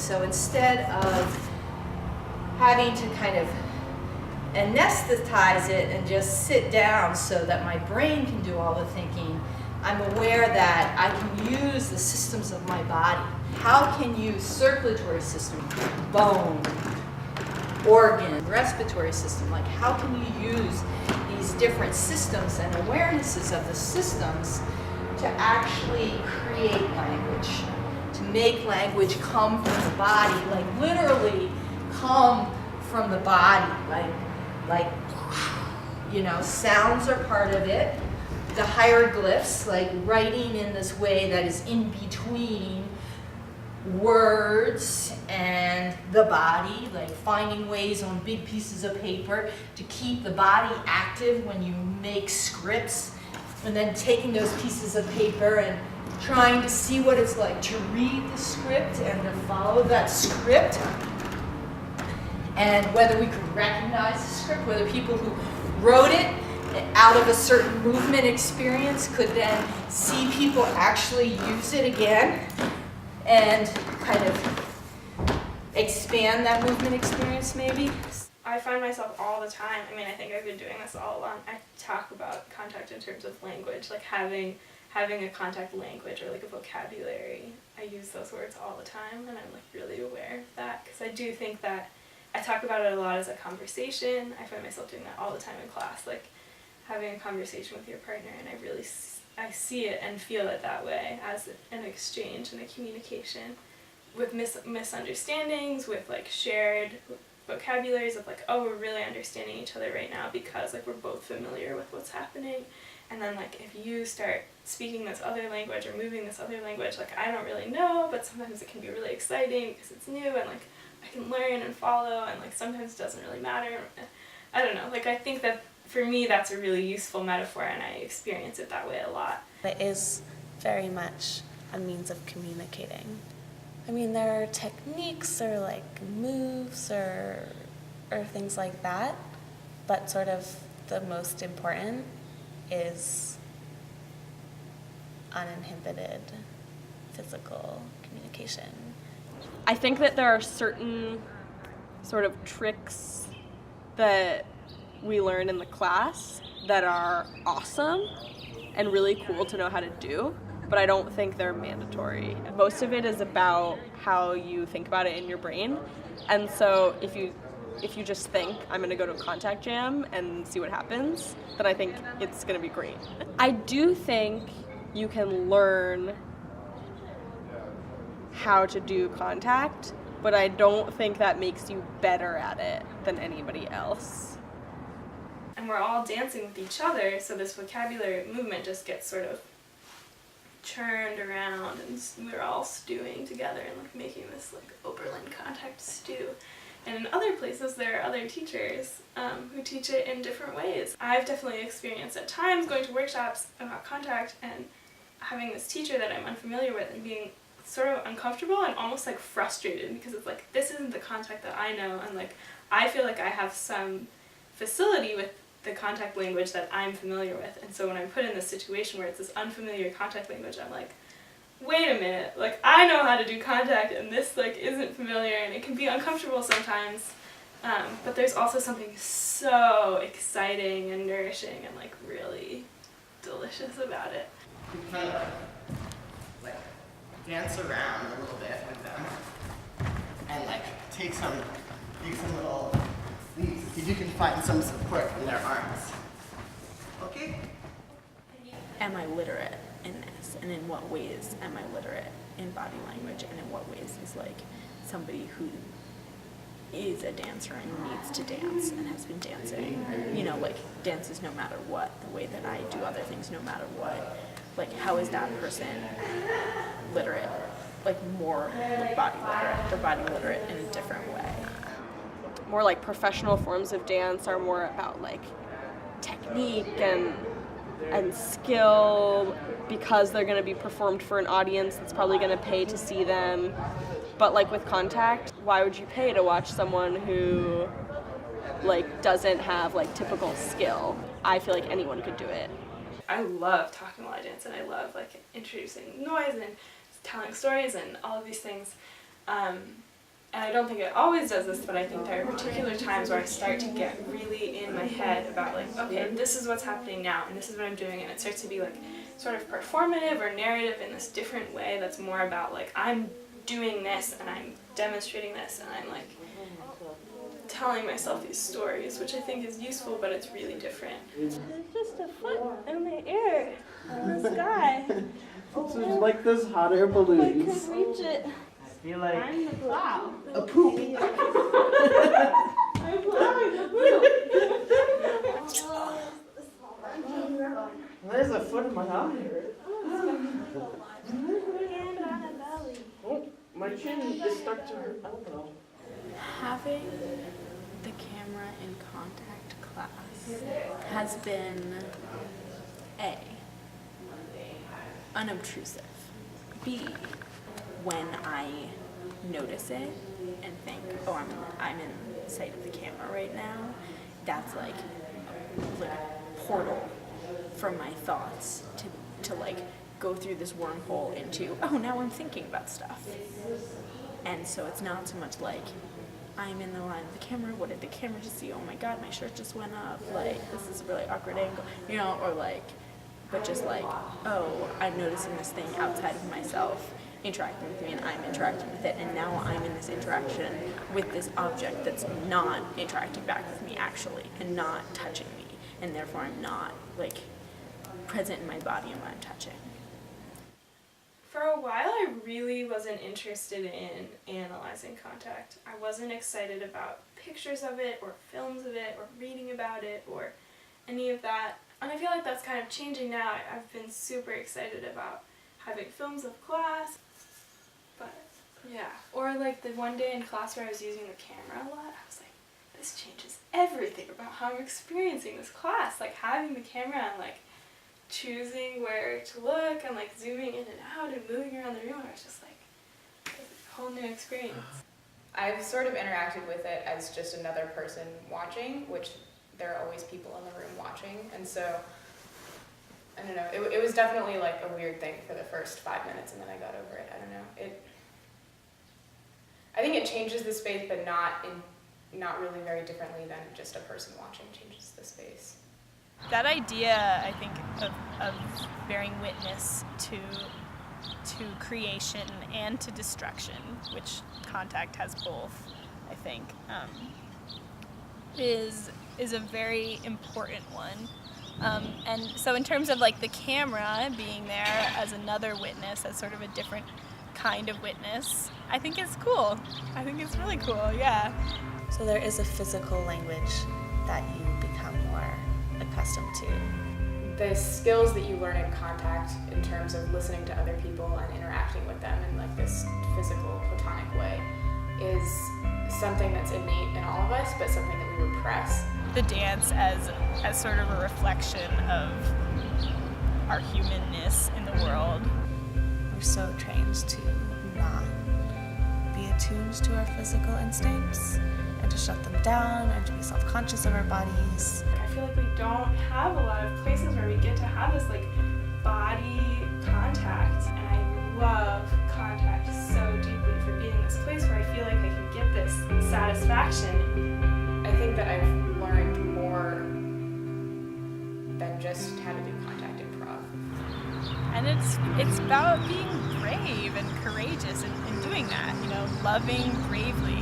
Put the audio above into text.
So instead of having to kind of anesthetize it and just sit down so that my brain can do all the thinking, I'm aware that I can use the systems of my body. How can you circulatory system, bone, organ, respiratory system, like how can you use these different systems and awarenesses of the systems to actually create language, to make language come from the body, like literally come from the body, like you know, sounds are part of it. The hieroglyphs, like writing in this way that is in between words and the body, like finding ways on big pieces of paper to keep the body active when you make scripts, and then taking those pieces of paper and trying to see what it's like to read the script and to follow that script, and whether we could recognize the script, whether people who wrote it out of a certain movement experience could then see people actually use it again and kind of expand that movement experience maybe. I find myself all the time, I mean, I think I've been doing this all along, I talk about contact in terms of language, like having a contact language or like a vocabulary. I use those words all the time, and I'm like really aware of that, because I do think that I talk about it a lot as a conversation. I find myself doing that all the time in class, like having a conversation with your partner, and I see it and feel it that way as an exchange and a communication with misunderstandings, with like shared vocabularies of like, oh, we're really understanding each other right now because like we're both familiar with what's happening. And then like if you start speaking this other language or moving this other language, like I don't really know, but sometimes it can be really exciting because it's new and like I can learn and follow, and like sometimes it doesn't really matter. I don't know, like I think that for me that's a really useful metaphor, and I experience it that way a lot. It is very much a means of communicating. I mean, there are techniques or like moves or things like that, but sort of the most important is uninhibited physical communication. I think that there are certain sort of tricks that we learn in the class that are awesome and really cool to know how to do, but I don't think they're mandatory. Most of it is about how you think about it in your brain, and so if you just think, I'm going to go to a contact jam and see what happens, then I think it's going to be great. I do think you can learn how to do contact, but I don't think that makes you better at it than anybody else. And we're all dancing with each other, so this vocabulary movement just gets sort of churned around, and we're all stewing together and like making this like Oberlin contact stew. And in other places there are other teachers who teach it in different ways. I've definitely experienced at times going to workshops about contact and having this teacher that I'm unfamiliar with and being sort of uncomfortable and almost like frustrated, because it's like, this isn't the contact that I know, and like I feel like I have some facility with the contact language that I'm familiar with, and so when I'm put in this situation where it's this unfamiliar contact language, I'm like, wait a minute, like I know how to do contact and this like isn't familiar, and it can be uncomfortable sometimes, but there's also something so exciting and nourishing and like really delicious about it. You kind of like dance around a little bit with them and like take some little leaps, see if you can find some support in their arms. Okay? Am I literate in this? And in what ways am I literate in body language? And in what ways is like somebody who is a dancer and needs to dance and has been dancing, you know, like dances no matter what, the way that I do other things no matter what, like how is that person literate, like more like body literate, or body literate in a different way? More like professional forms of dance are more about like technique and skill, because they're going to be performed for an audience that's probably going to pay to see them. But like with contact, why would you pay to watch someone who like doesn't have like typical skill? I feel like anyone could do it. I love talking while I dance, and I love like introducing noise and telling stories and all of these things. and I don't think it always does this, but I think there are particular times where I start to get really in my head about like, okay, this is what's happening now, and this is what I'm doing, and it starts to be like sort of performative or narrative in this different way that's more about like, I'm doing this, and I'm demonstrating this, and I'm like telling myself these stories, which I think is useful, but it's really different. It's just a foot in the air, in the sky. So it's like those hot air balloons. I could reach it. I feel like I'm the plow. A poop. I'm plowing the poop. there's a foot in my eye. Hand on a belly. Oh, my chin is stuck to her elbow. Having the camera in contact class has been A, unobtrusive, B, when I notice it and think, oh, I'm in sight of the camera right now, that's like a portal for my thoughts to like go through this wormhole into, oh, now I'm thinking about stuff. And so it's not so much like, I'm in the line of the camera, what did the camera just see? Oh my god, my shirt just went up, like, this is a really awkward angle, you know, or like, but just like, oh, I'm noticing this thing outside of myself interacting with me and I'm interacting with it, and now I'm in this interaction with this object that's not interacting back with me actually, and not touching me, and therefore I'm not, like, present in my body and what I'm touching. For a while, I really wasn't interested in analyzing contact. I wasn't excited about pictures of it, or films of it, or reading about it, or any of that. And I feel like that's kind of changing now. I've been super excited about having films of class. But, yeah. Or like the one day in class where I was using the camera a lot, I was like, this changes everything about how I'm experiencing this class. Like having the camera and like choosing where to look and like zooming in and out and moving around the room, I was just like, a whole new experience. I've sort of interacted with it as just another person watching, which there are always people in the room watching, and so, I don't know, it was definitely like a weird thing for the first 5 minutes, and then I got over it. I don't know. I think it changes the space, but not really very differently than just a person watching changes the space. That idea, I think, of bearing witness to creation and to destruction, which contact has both, I think, is a very important one. And so in terms of like the camera being there as another witness, as sort of a different kind of witness, I think it's cool. I think it's really cool, yeah. So there is a physical language that you become more accustomed to. The skills that you learn in contact in terms of listening to other people and interacting with them in like this physical, platonic way is something that's innate in all of us, but something that we repress. The dance as sort of a reflection of our humanness in the world. We're so trained to not be attuned to our physical instincts and to shut them down and to be self-conscious of our bodies. I feel like we don't have a lot of places where we get to have this like body contact, and I love contact so deeply for being in this place where I feel like I can get this satisfaction. I think that I've learned more than just how to do contact improv. And it's about being brave and courageous and doing that, you know, loving bravely.